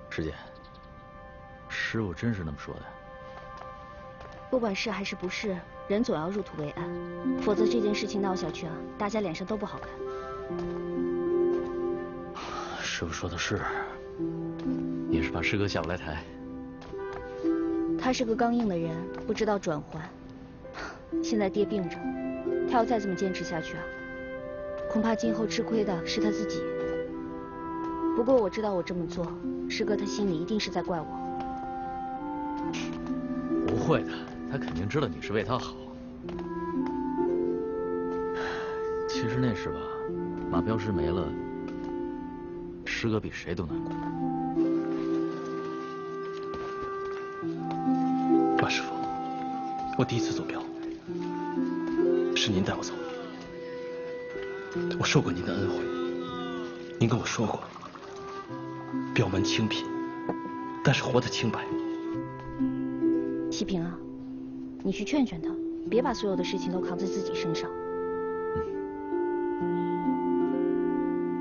师姐，师傅真是那么说的？不管是还是不是，人总要入土为安，否则这件事情闹下去啊，大家脸上都不好看。师傅说的是，也是怕师哥下不来台。他是个刚硬的人，不知道转换。现在爹病着，他要再这么坚持下去啊，恐怕今后吃亏的是他自己。不过我知道我这么做，师哥他心里一定是在怪我。不会的，他肯定知道你是为他好。其实那时吧，马镖师没了，师哥比谁都难过。马师傅，我第一次走镖，是您带我走。我受过您的恩惠，您跟我说过，镖门清贫，但是活得清白。启平啊，你去劝劝他，别把所有的事情都扛在自己身上。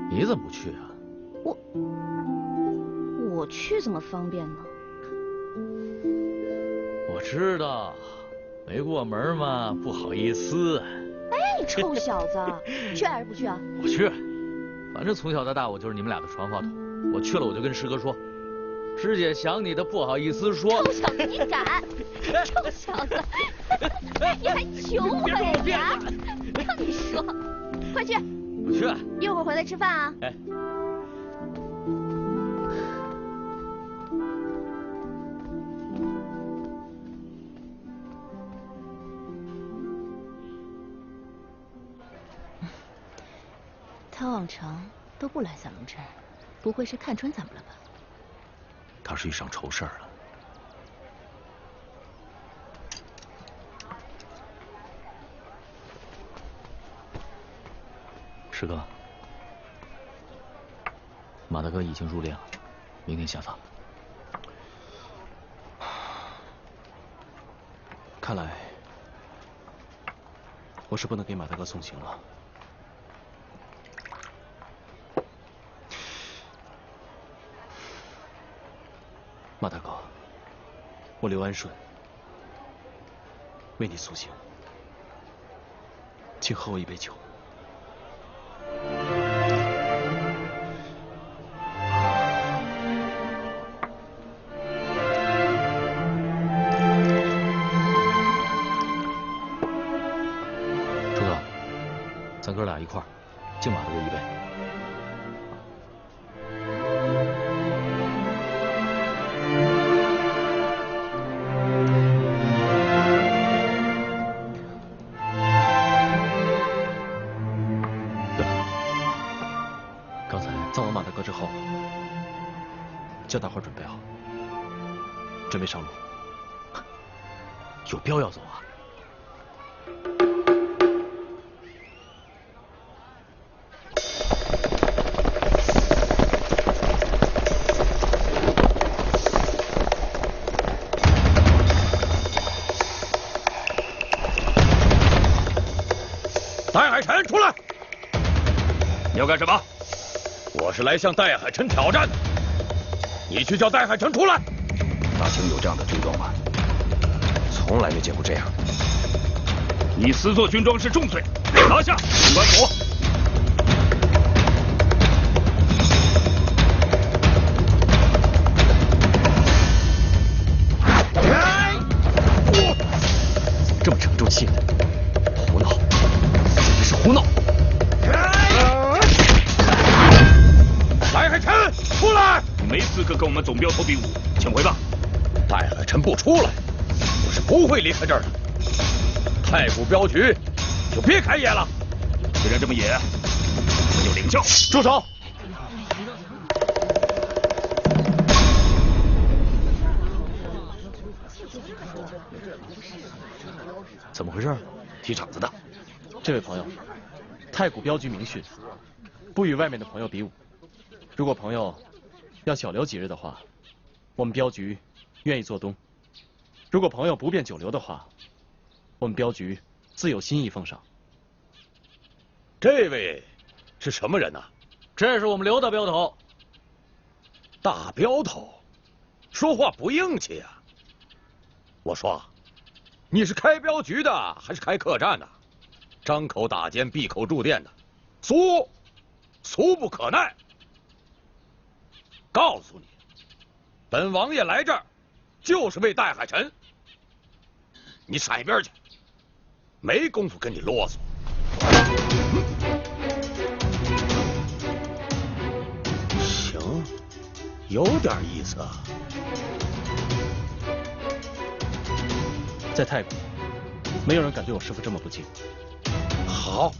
你怎么不去啊？我去怎么方便呢？我知道，没过门嘛，不好意思。哎，臭小子，去还是不去啊？我去，反正从小到大我就是你们俩的传话筒。我去了我就跟师哥说，师姐想你的，不好意思说。臭小子，你敢！臭小子，你还求我呀？让你说，快去！不去。一会儿回来吃饭啊。哎。他往常都不来散龙镇，不会是看穿咱们了吧？他是遇上愁事儿了。师哥，马大哥已经入殓了，明天下葬。看来我是不能给马大哥送行了。马大哥，我刘安顺为你送行，请喝我一杯酒。朱哥，咱哥俩一块儿敬马大哥一杯。之后，叫大伙准备好，准备上路。有镖要走啊？戴海辰，出来！你要干什么？我是来向戴海辰挑战的，你去叫戴海辰出来。大清有这样的军装吗？从来没见过这样。你私做军装是重罪，拿下！关府。这么沉住气的，胡闹，简直是胡闹！戴海辰，出来！你没资格跟我们总镖头比武，请回吧。戴海辰不出来，我是不会离开这儿的。太古镖局就别开野了。既然这么野，我就领教。住手！怎么回事？踢场子的。这位朋友，太古镖局明训，不与外面的朋友比武。如果朋友要小留几日的话，我们镖局愿意做东；如果朋友不便久留的话，我们镖局自有心意奉上。这位是什么人呐？这是我们刘大镖头。大镖头，说话不硬气啊！我说，你是开镖局的还是开客栈的？张口打奸，闭口住店的，俗不可耐。告诉你，本王爷来这儿就是为戴海辰。你闪一边去，没工夫跟你啰嗦。行，有点意思啊。在泰国，没有人敢对我师父这么不敬。好，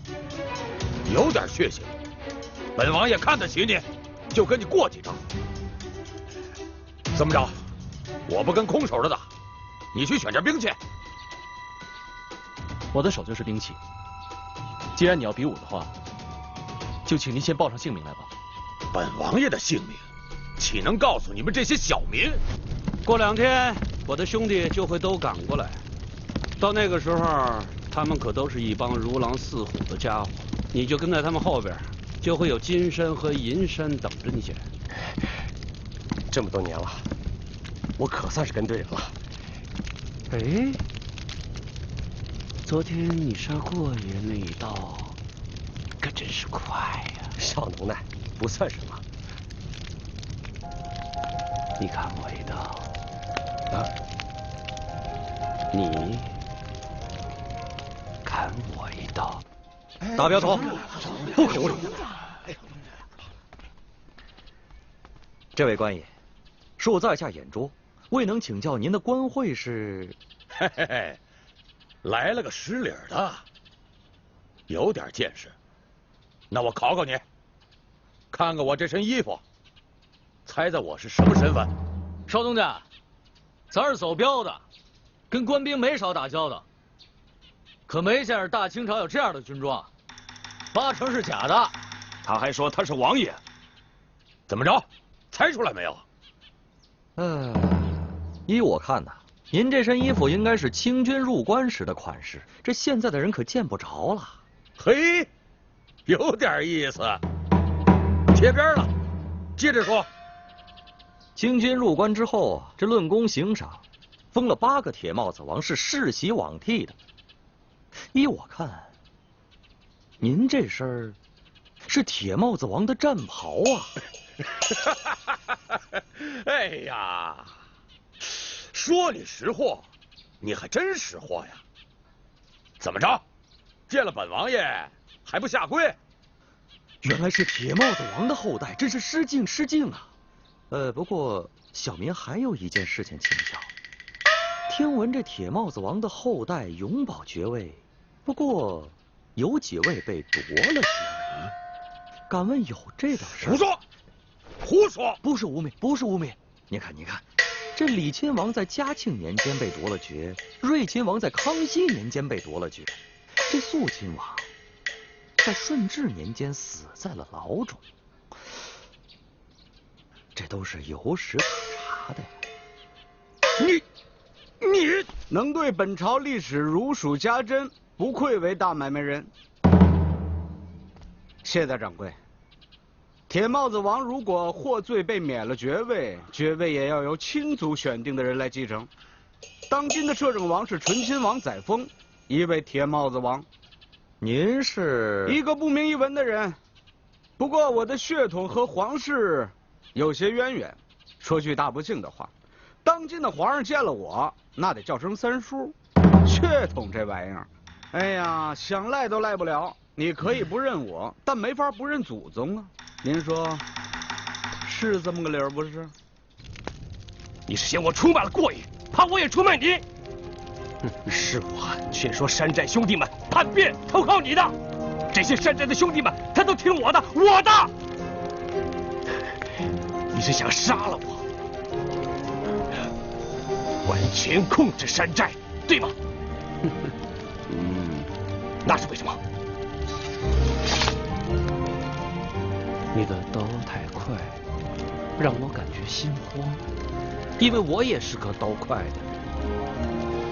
有点血性，本王爷看得起你，就跟你过几招。怎么着？我不跟空手的打，你去选件兵器。我的手就是兵器。既然你要比武的话，就请您先报上姓名来吧。本王爷的姓名，岂能告诉你们这些小民？过2天，我的兄弟就会都赶过来，到那个时候，他们可都是一帮如狼似虎的家伙，你就跟在他们后边，就会有金山和银山等着你捡。这么多年了，我可算是跟对人了。哎，昨天你杀过爷那一刀，可真是快呀！少能耐，不算什么。你砍我一刀，啊？你砍我一刀。大镖头，不可无礼。这位官爷，恕在下眼拙，未能请教您的官会是？嘿嘿嘿，来了个失礼的，有点见识。那我考考你，看看我这身衣服，猜猜我是什么身份？少东家，咱是走镖的，跟官兵没少打交道，可没见着大清朝有这样的军装，8成是假的。他还说他是王爷，怎么着？猜出来没有？依我看呐，您这身衣服应该是清军入关时的款式，这现在的人可见不着了。嘿，有点意思。贴边了，接着说。清军入关之后啊，这论功行赏，封了8个铁帽子王，是世袭罔替的。依我看，您这身儿是铁帽子王的战袍啊！哎呀，说你识货，你还真识货呀！怎么着，见了本王爷还不下跪？原来是铁帽子王的后代，真是失敬失敬啊！不过小民还有一件事情请教。听闻这铁帽子王的后代永保爵位，不过有几位被夺了爵位，敢问有这等事？胡说！胡说！不是污蔑，不是污蔑。你看，这李亲王在嘉庆年间被夺了爵，睿亲王在康熙年间被夺了爵，这肃亲王在顺治年间死在了牢中，这都是有史可查的。你能对本朝历史如数家珍，不愧为大买卖人。谢大掌柜。铁帽子王如果获罪被免了爵位，爵位也要由亲族选定的人来继承。当今的摄政王是醇亲王载沣，一位铁帽子王。您是一个不明一文的人，不过我的血统和皇室有些渊源。说句大不幸的话，当今的皇上见了我，那得叫声三叔。血统这玩意儿，哎呀，想赖都赖不了。你可以不认我，但没法不认祖宗啊。您说是这么个理儿不是？你是嫌我出卖了过瘾，怕我也出卖你？是我劝说山寨兄弟们叛变投靠你的，这些山寨的兄弟们他都听我的，你是想杀了我，完全控制山寨，对吗？那是为什么？你的刀太快，让我感觉心慌，因为我也是个刀快的。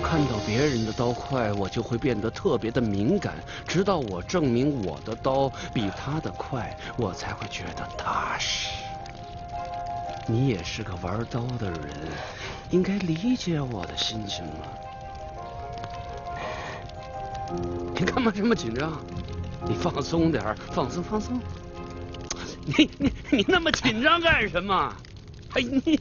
看到别人的刀快，我就会变得特别的敏感，直到我证明我的刀比他的快，我才会觉得踏实。你也是个玩刀的人，应该理解我的心情了。你干嘛这么紧张？你放松点儿，放松放松。你那么紧张干什么？哎你。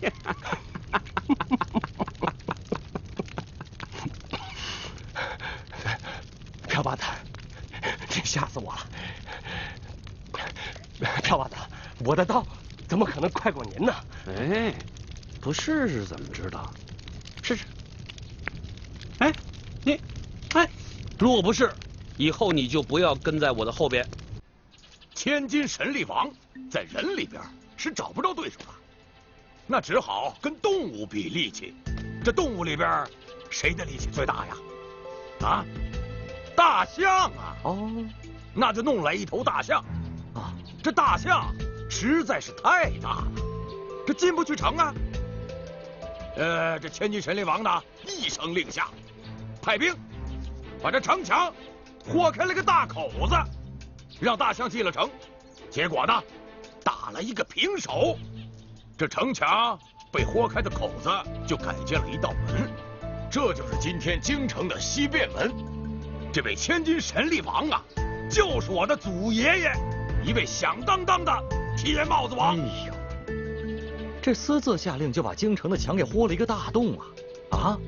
朴八子，这吓死我了！朴八子，我的刀怎么可能快过您呢？哎，不试试怎么知道？试试。哎，你，哎，若不是，以后你就不要跟在我的后边。千金神力王在人里边是找不着对手的，那只好跟动物比力气。这动物里边谁的力气最大呀？啊，大象啊！哦，那就弄来一头大象。啊，这大象实在是太大了，这进不去城啊。这千金神力王呢，一声令下，派兵把这城墙豁开了个大口子，让大象进了城。结果呢，打了一个平手，这城墙被豁开的口子就改建了一道门，这就是今天京城的西便门。这位千金神力王啊，就是我的祖爷爷，一位响当当的铁帽子王。哎呦，这私自下令就把京城的墙给豁了一个大洞啊！啊，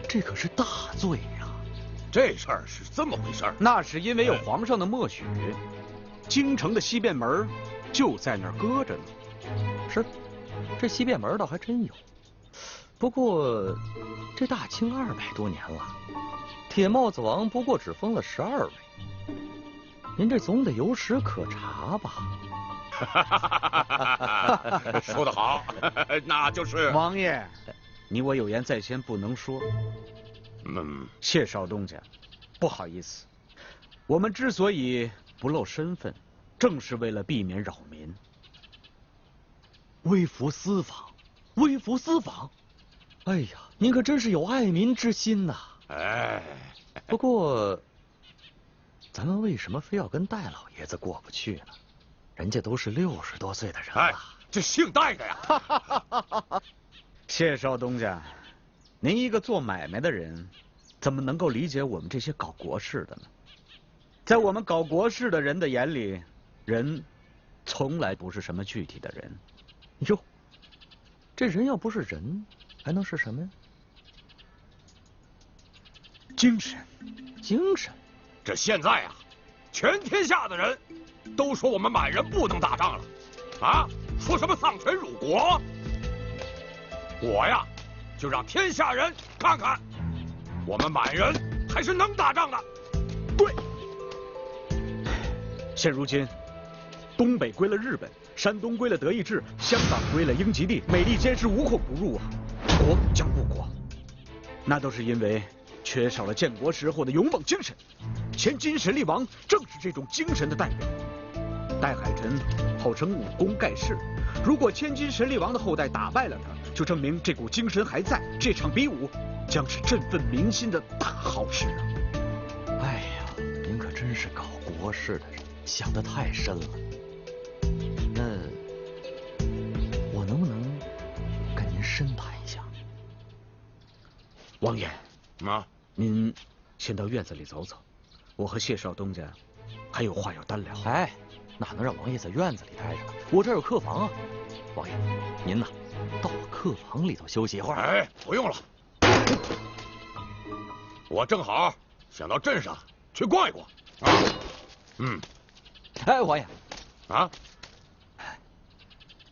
这可是大罪呀！这事儿是这么回事儿，那是因为有皇上的默许，京城的西便门就在那儿搁着呢。是，这西便门倒还真有。不过，这大清200多年了，铁帽子王不过只封了12位，您这总得有史可查吧？说得好，那就是王爷，你我有言在先，不能说。谢少东家，不好意思，我们之所以不露身份，正是为了避免扰民。微服私访，微服私访。哎呀，您可真是有爱民之心呐！哎，不过，咱们为什么非要跟戴老爷子过不去呢？人家都是60多岁的人了。哎，这姓戴的呀！谢少东家，您一个做买卖的人，怎么能够理解我们这些搞国事的呢？在我们搞国事的人的眼里，人从来不是什么具体的人。哟，这人要不是人，还能是什么呀？精神，精神。这现在啊，全天下的人都说我们满人不能打仗了，啊，说什么丧权辱国。我呀，就让天下人看看，我们满人还是能打仗的。对，现如今，东北归了日本，山东归了德意志，香港归了英吉利，美利坚是无孔不入啊，国将不国，那都是因为缺少了建国时候的勇猛精神。千金神力王正是这种精神的代表。戴海辰号称武功盖世，如果千金神力王的后代打败了他，就证明这股精神还在，这场比武将是振奋民心的大好事啊！哎呀，您可真是搞国事的人，想得太深了。那我能不能跟您深谈一下？王爷，啊，您先到院子里走走，我和谢少东家还有话要单聊。哎，哪能让王爷在院子里待着？我这儿有客房啊。王爷，您呐，到我客房里头休息一会儿。哎，不用了，我正好想到镇上去逛一逛。啊，哎，王爷，啊，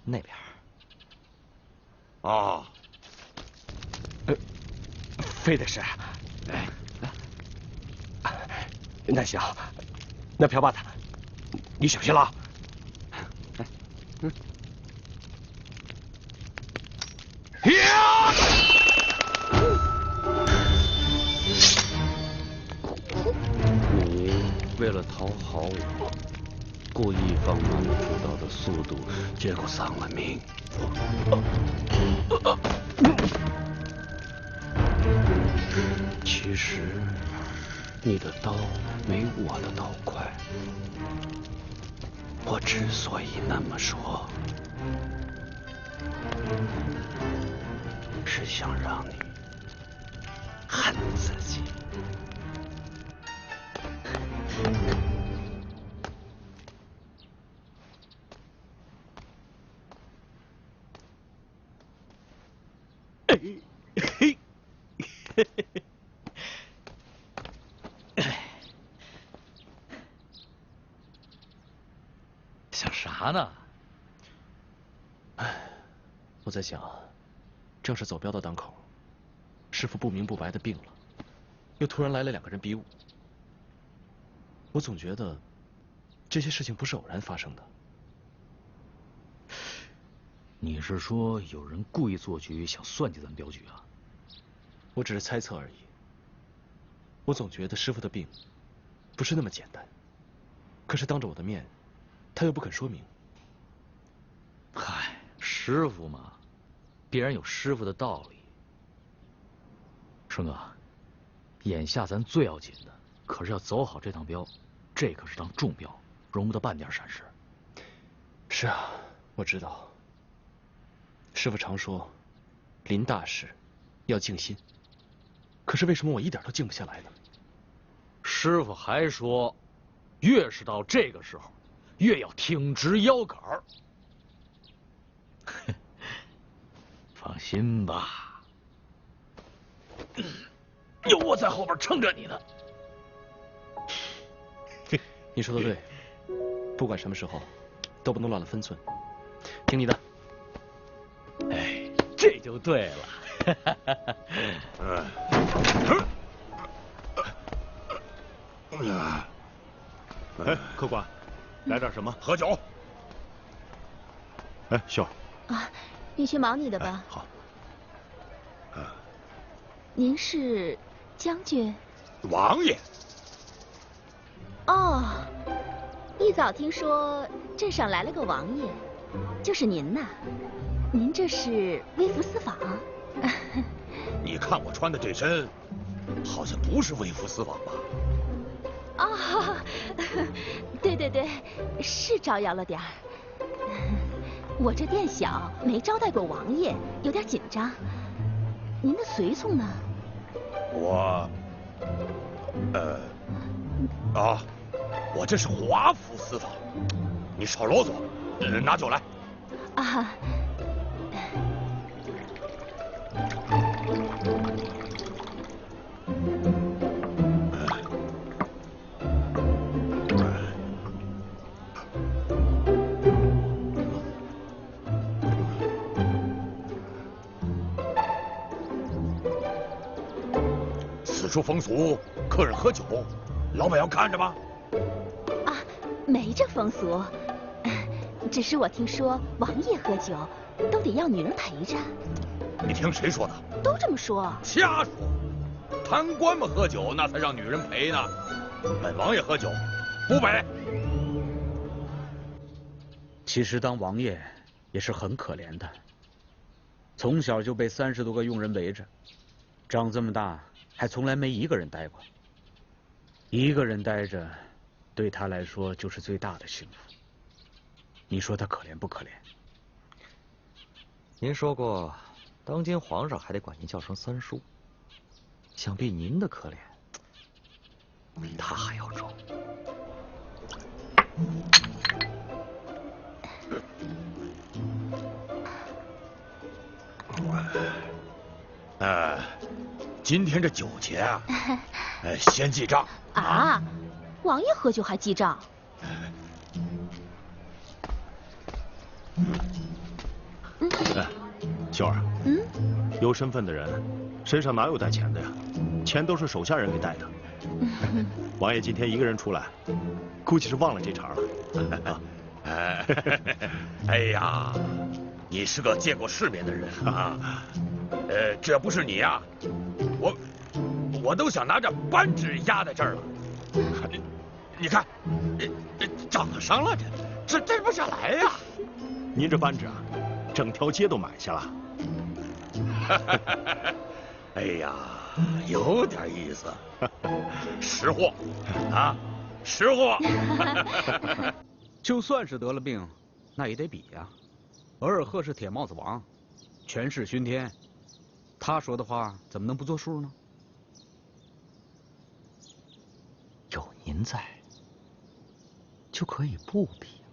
那边。哦，非得是。那行，那朴八子，你小心了啊。呀！你为了讨好我，故意放慢了出刀的速度，结果丧了命。其实你的刀没我的刀快。我之所以那么说，是想让你恨自己。想啥呢？我在想，正是走镖的当口，师傅不明不白的病了，又突然来了2个人比武，我总觉得这些事情不是偶然发生的。你是说有人故意做局，想算计咱镖局啊？我只是猜测而已。我总觉得师傅的病不是那么简单，可是当着我的面，他又不肯说明。嗨，师傅嘛，必然有师傅的道理。顺哥，眼下咱最要紧的可是要走好这趟镖，这可是趟重镖，容不得半点闪失。是啊，我知道。师傅常说，临大事要静心，可是为什么我一点都静不下来呢？师傅还说，越是到这个时候，越要挺直腰杆儿。放心吧，有我在后边撑着你呢。你说的对，不管什么时候，都不能乱了分寸。听你的。哎，这就对了。哎，客官，来点什么？喝酒。哎，秀儿。啊，你去忙你的吧。好。您是将军？王爷。哦，一早听说镇上来了个王爷，就是您呐。您这是微服私访？你看我穿的这身，好像不是微服私访吧？哦，对对对，是招摇了点儿。我这店小，没招待过王爷，有点紧张。您的随从呢？我这是华服私访。你少啰嗦，拿酒来。啊。此处风俗，客人喝酒，老板要看着吗？啊，没这风俗，只是我听说王爷喝酒都得要女人陪着。你听谁说的？都这么说。瞎说！贪官们喝酒，那才让女人陪呢。本王爷喝酒，不陪。其实当王爷也是很可怜的，从小就被30多个佣人围着，长这么大还从来没一个人待过。一个人待着，对他来说就是最大的幸福。你说他可怜不可怜？您说过，当今皇上还得管您叫声三叔，想必您的可怜比他还要重。今天这酒节啊，先记账啊！王爷喝酒还记账？秀儿，有身份的人身上哪有带钱的呀？钱都是手下人给带的。王爷今天一个人出来，估计是忘了这茬了。哎呀，你是个见过世面的人啊！这不是你呀，我都想拿着扳指压在这儿了。你看，涨上了，这摘不下来呀。您这扳指啊，整条街都买下了。哎呀，有点意思，识货啊，识货。就算是得了病，那也得比呀。额尔赫是铁帽子王，权势熏天，他说的话怎么能不作数呢？有您在，就可以不比了。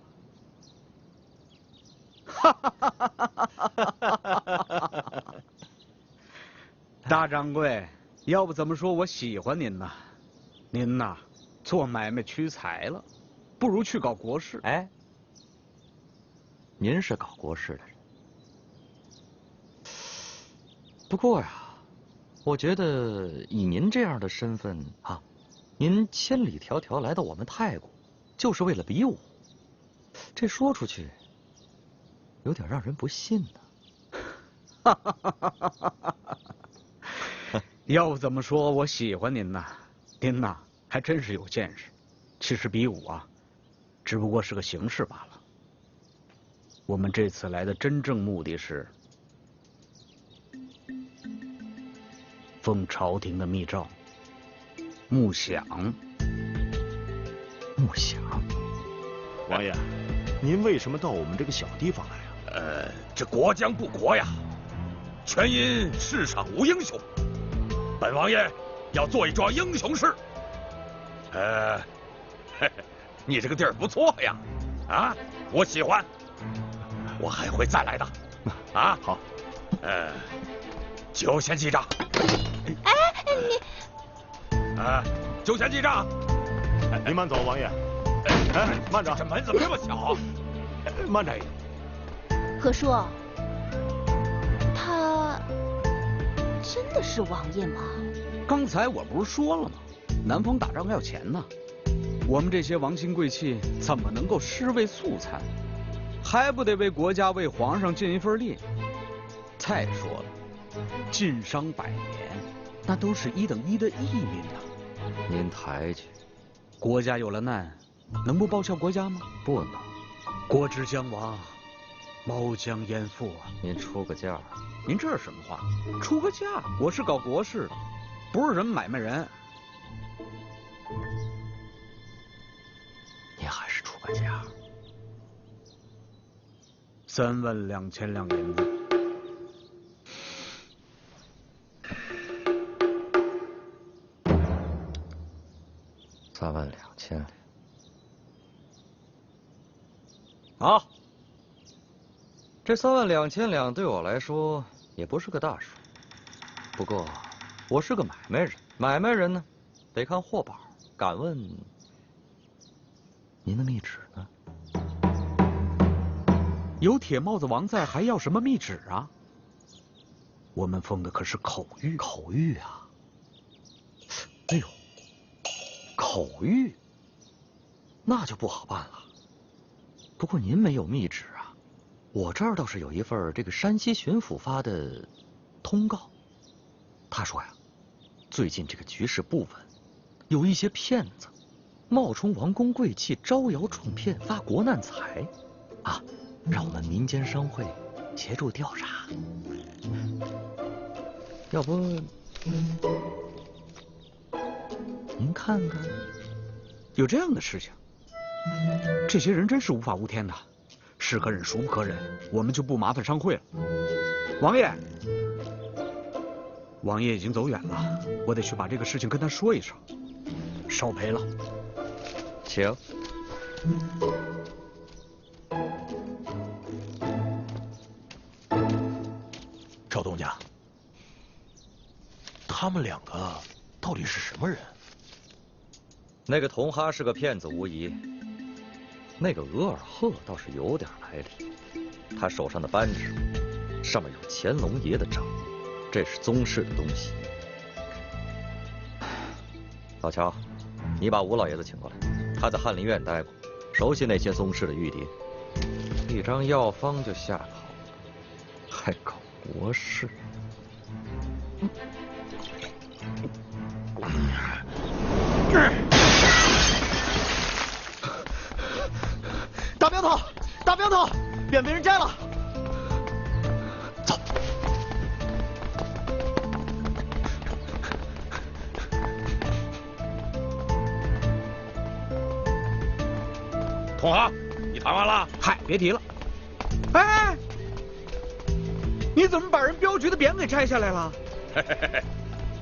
大掌柜，要不怎么说我喜欢您呢？您呐，做买卖屈才了，不如去搞国事。哎，您是搞国事的人，不过呀，我觉得以您这样的身份啊，您千里迢迢来到我们泰国，就是为了比武，这说出去有点让人不信呢。要不怎么说我喜欢您呢？您呐，还真是有见识。其实比武啊，只不过是个形式罢了。我们这次来的真正目的是奉朝廷的密诏，木饷。木饷，王爷，您为什么到我们这个小地方来啊？这国将不国呀，全因世上无英雄。本王爷要做一桩英雄事。你这个地儿不错呀，啊，我喜欢，我还会再来的。啊，好。就先记账。哎，你。就先记账。您慢走，王爷。哎，慢着，这门怎么这么小啊？慢着。何叔，他真的是王爷吗？刚才我不是说了吗？南方打仗要钱呢，我们这些王亲贵戚怎么能够尸位素餐？还不得为国家为皇上尽一份力？再说了，晋商百年，那都是一等一的义民呐。您抬举，国家有了难，能不报效国家吗？不能。国之将亡，毛将焉附啊！您出个价。您这是什么话？出个价？我是搞国事的，不是什么买卖人。您还是出个价。32000两银子。32000两。好。这32000两对我来说也不是个大数，不过我是个买卖人，买卖人呢，得看货宝。敢问您的密旨呢？有铁帽子王在，还要什么密旨啊？我们奉的可是口谕。口谕啊！哎呦，口谕，那就不好办了。不过您没有密旨啊，我这儿倒是有一份这个山西巡抚发的通告。他说呀，最近这个局势不稳，有一些骗子冒充王公贵戚，招摇撞骗，发国难财，啊，让我们民间商会协助调查。要不，您看看，有这样的事情？这些人真是无法无天的，是可忍孰不可忍，我们就不麻烦商会了。王爷，王爷已经走远了，我得去把这个事情跟他说一声。少赔了。请。赵东家，他们两个到底是什么人？那个童哈是个骗子无疑，那个额尔赫倒是有点来历。他手上的扳指上面有乾隆爷的章，这是宗室的东西。老乔，你把吴老爷子请过来，他在翰林院待过，熟悉那些宗室的玉牒。一张药方就吓跑了，还搞国事。大镖头，大镖头，匾被人摘了。走。童哈，你谈完了？嗨，别提了。哎，你你怎么把人镖局的匾给摘下来了？嘿嘿嘿嘿，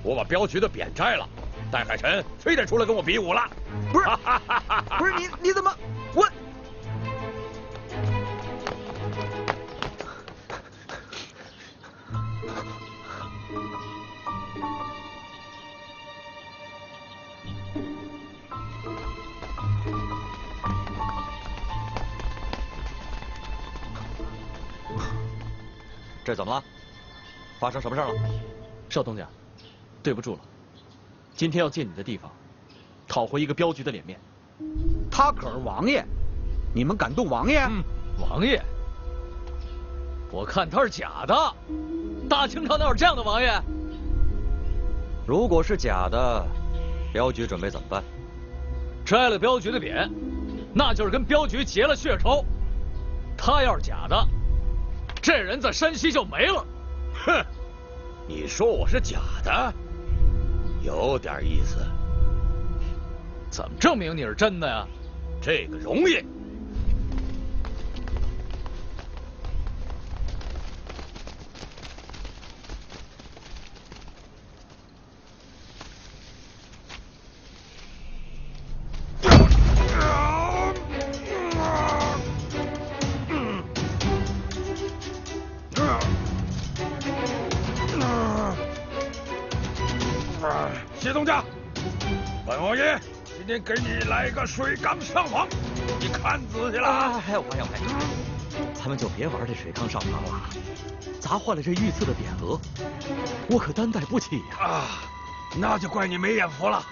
我把镖局的匾摘了，戴海神非得出来跟我比武了。不是，不是你怎么我？这怎么了？发生什么事了？少东家，对不住了，今天要借你的地方，讨回一个镖局的脸面。他可是王爷，你们敢动王爷？王爷，我看他是假的。大清朝哪有这样的王爷？如果是假的，镖局准备怎么办？摘了镖局的匾，那就是跟镖局结了血仇。他要是假的，这人在山西就没了。哼，你说我是假的，有点意思。怎么证明你是真的呀？这个容易。谢东家，本王爷今天给你来个水缸上房，你看仔细了啊！哎，王爷，咱们就别玩这水缸上房了，砸坏了这御赐的匾额，我可担待不起呀！啊，那就怪你没眼福了。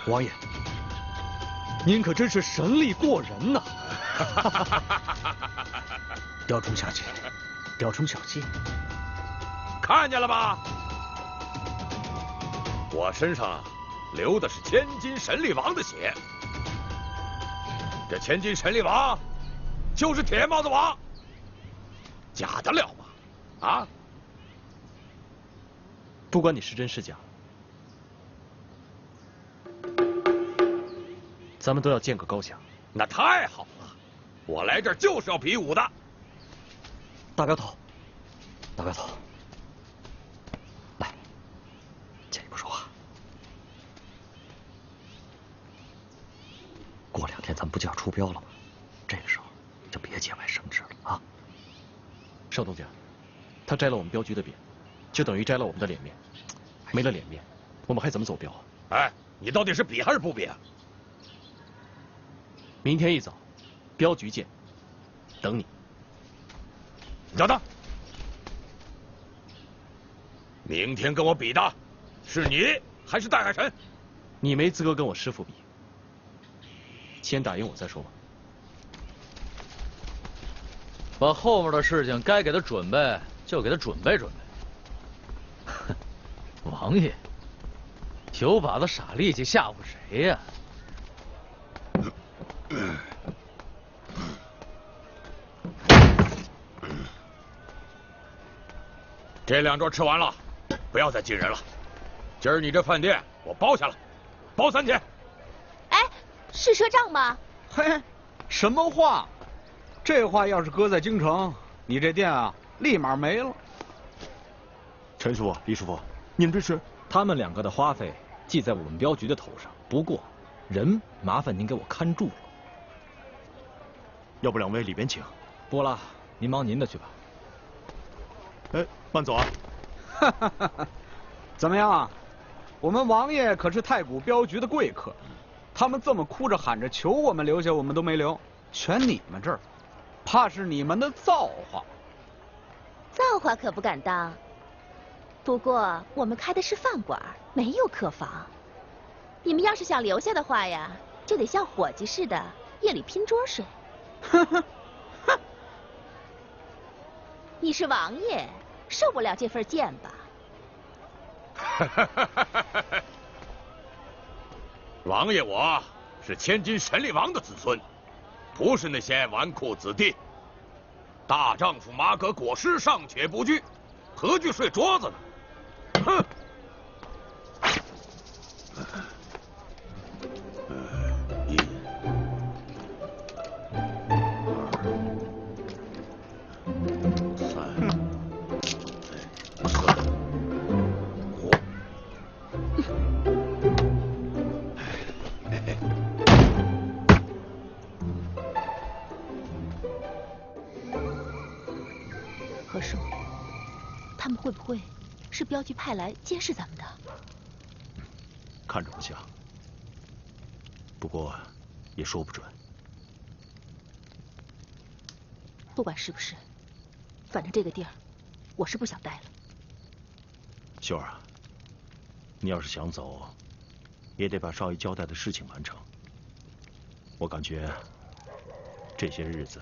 王爷，您可真是神力过人呐！雕虫小技，雕虫小技，看见了吧？我身上流的是千金神力王的血，这千金神力王就是铁帽子王，假得了吗？啊！不管你是真是假，咱们都要见个高下。那太好了，我来这儿就是要比武的。大镖头，大镖头，来，借一步说话。过2天咱们不就要出镖了吗？这个时候就别节外生枝了啊！少东家，他摘了我们镖局的匾，就等于摘了我们的脸面。没了脸面，我们还怎么走镖啊？哎，你到底是比还是不比啊？明天一早，镖局见，等你。等等，明天跟我比的是你还是戴海神？你没资格跟我师父比，先打赢我再说吧。把后面的事情该给他准备就给他准备准备。王爷，有把子傻力气吓唬谁呀？这2桌吃完了，不要再进人了。今儿你这饭店我包下了，包3天。哎，是赊账吗？嘿，什么话？这话要是搁在京城，你这店啊，立马没了。陈师傅、李师傅，你们这是？他们2个的花费记在我们镖局的头上，不过人麻烦您给我看住了。要不2位里边请。不了，您忙您的去吧。哎，慢走啊！哈哈哈哈，怎么样啊？我们王爷可是太古镖局的贵客，他们这么哭着喊着求我们留下，我们都没留，选你们这儿，怕是你们的造化。造化可不敢当。不过我们开的是饭馆，没有客房。你们要是想留下的话呀，就得像伙计似的，夜里拼桌睡。呵呵。你是王爷，受不了这份贱吧？王爷我是千金神力王的子孙，不是那些纨绔子弟。大丈夫马革裹尸尚且不惧，何惧睡桌子呢？哼！会不会是镖局派来监视咱们的？看着不像，不过也说不准。不管是不是，反正这个地儿我是不想待了。秀儿啊，你要是想走，也得把少爷交代的事情完成。我感觉这些日子，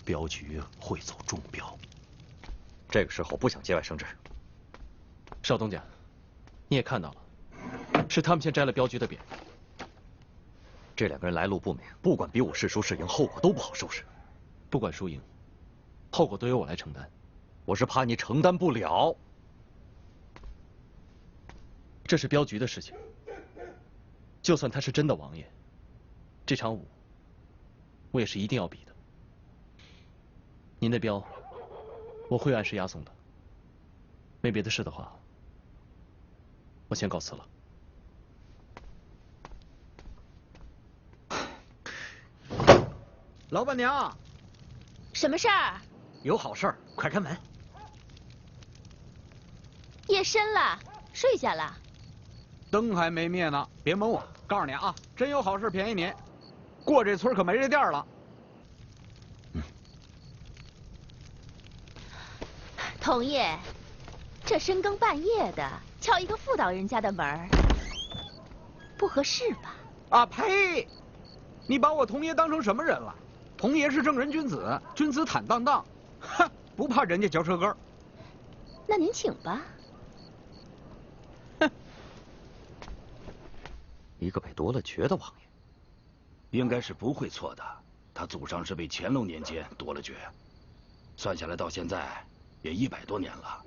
镖局会走中标。这个时候不想节外生枝。少东家，你也看到了，是他们先摘了镖局的匾。这两个人来路不明，不管比武是输是赢，后果都不好收拾。不管输赢，后果都由我来承担。我是怕你承担不了。这是镖局的事情，就算他是真的王爷，这场武我也是一定要比的。您的镖，我会按时押送的。没别的事的话，我先告辞了。老板娘，什么事儿？有好事儿，快开门。夜深了，睡下了。灯还没灭呢，别蒙我。告诉你啊，真有好事便宜你，过这村可没这店了。童爷，这深更半夜的敲一个妇道人家的门儿，不合适吧？啊呸！你把我童爷当成什么人了？童爷是正人君子，君子坦荡荡，哼，不怕人家嚼舌根。那您请吧。一个被夺了爵的王爷，应该是不会错的。他祖上是被乾隆年间夺了爵，算下来到现在也100多年了。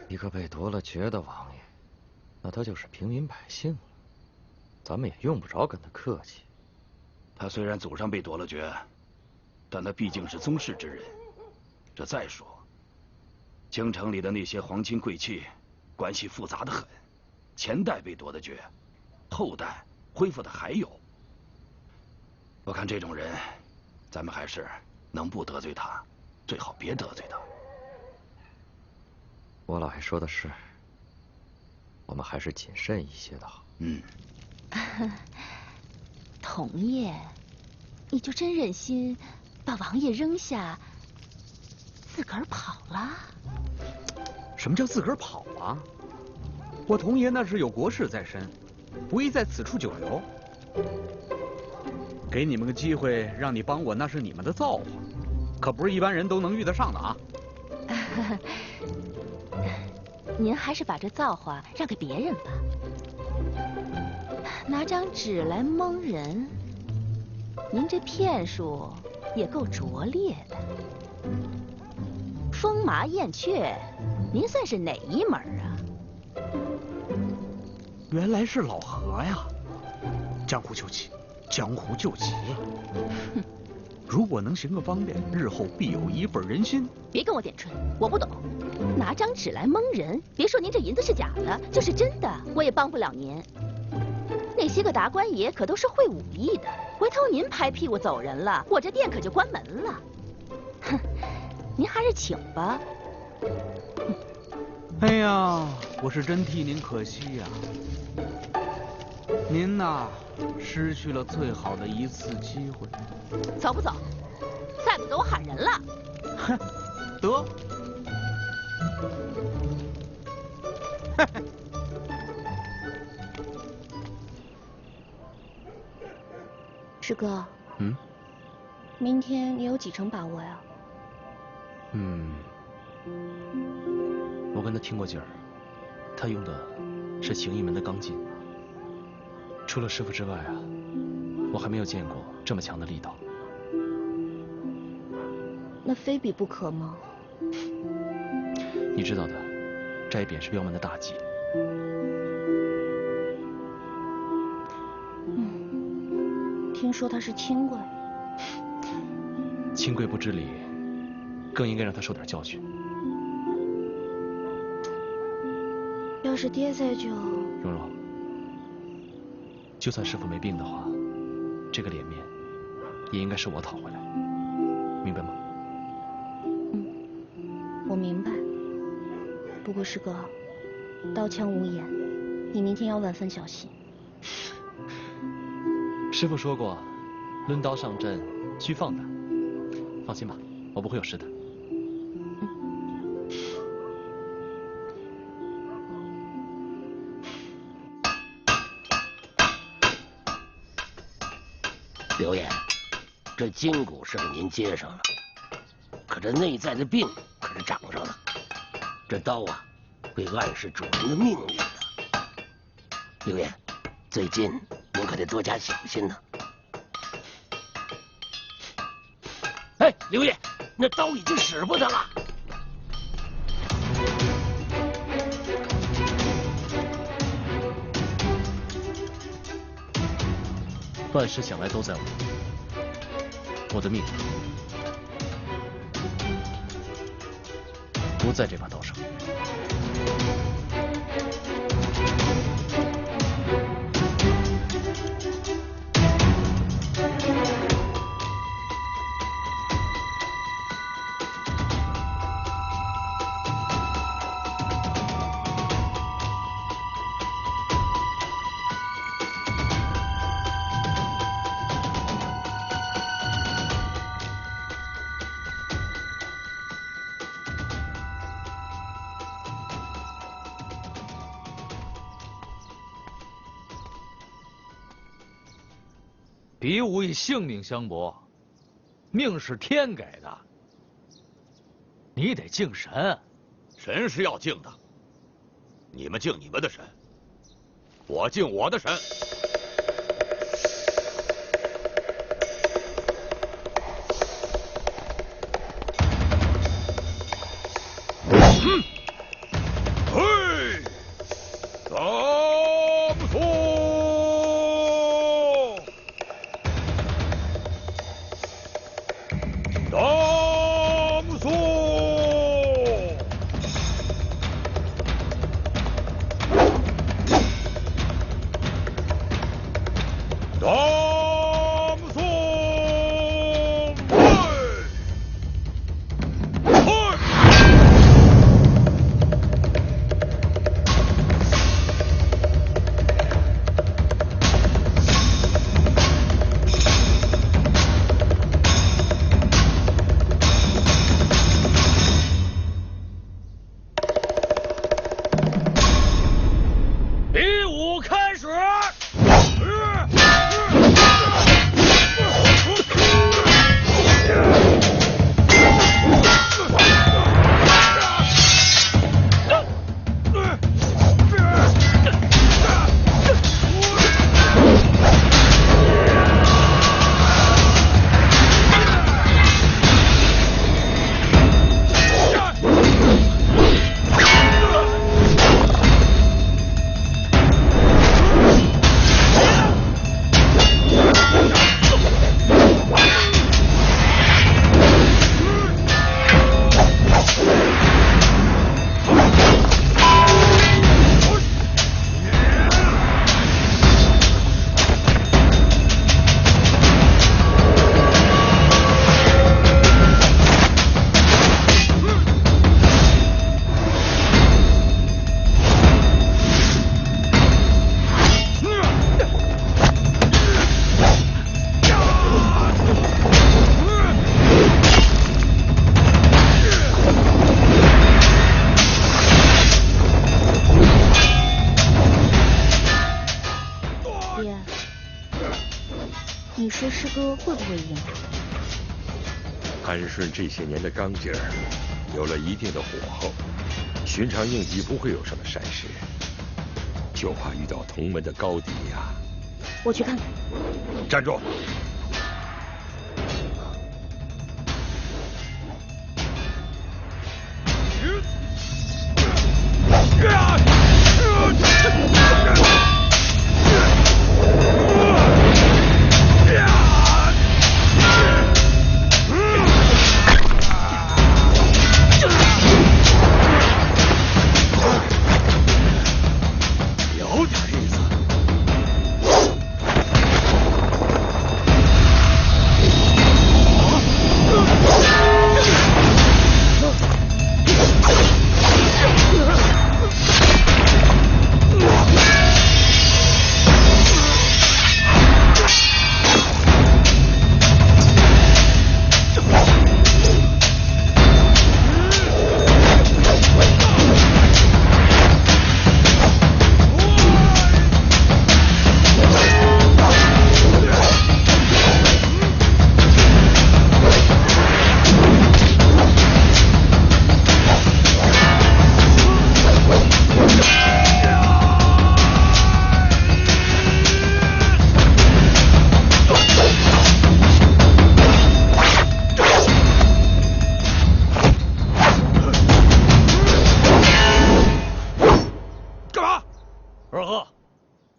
一个被夺了爵的王爷，那他就是平民百姓了。咱们也用不着跟他客气。他虽然祖上被夺了爵，但他毕竟是宗室之人。这再说，京城里的那些皇亲贵戚，关系复杂的很。前代被夺的爵，后代恢复的还有。我看这种人，咱们还是能不得罪他，最好别得罪他。我老爷说的是，我们还是谨慎一些的好。童爷，你就真忍心把王爷扔下，自个儿跑了？什么叫自个儿跑啊？我童爷那是有国事在身，不宜在此处久留。给你们个机会，让你帮我，那是你们的造化，可不是一般人都能遇得上的啊。您还是把这造化让给别人吧。拿张纸来蒙人，您这骗术也够拙劣的。风麻燕雀，您算是哪一门啊？原来是老何呀！江湖救急，江湖救急呀！如果能行个方便，日后必有一份人心。别跟我点春，我不懂。拿张纸来蒙人，别说您这银子是假的，就是真的，我也帮不了您。那些个达官爷可都是会武艺的，回头您拍屁股走人了，我这店可就关门了。哼，您还是请吧。哎呀，我是真替您可惜呀！您呐，失去了最好的一次机会。走不走？再不走我喊人了。哼，得。师哥，明天你有几成把握呀？我跟他听过劲儿，他用的是形意门的刚劲。除了师傅之外啊，我还没有见过这么强的力道。那非比不可吗？你知道的，摘匾是镖门的大忌。听说他是清贵。清贵不知礼，更应该让他受点教训。要是爹在就……蓉蓉，就算师傅没病的话，这个脸面也应该是我讨回来，明白吗？我明白。不过师哥，刀枪无眼，你明天要万分小心。师父说过，抡刀上阵需放胆。放心吧，我不会有事的。刘爷，这筋骨是给您接上了，可这内在的病可是长上了。这刀啊，会暗示主人的命运的。刘爷，最近您可得多加小心呐。哎，刘爷，那刀已经使不得了。万事想来都在我的命不在这把刀上。比武以性命相搏，命是天给的，你得敬神。神是要敬的，你们敬你们的神，我敬我的神。嘿，咱们说。你说师哥会不会赢？韩顺这些年的刚劲儿，有了一定的火候，寻常应急不会有什么闪失，就怕遇到同门的高低呀。我去看看。站住！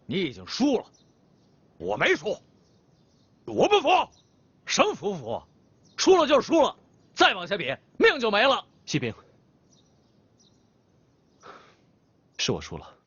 你已经输了。我没输，我不服。什么服不服？输了就是输了，再往下比，命就没了。锡兵，是我输了。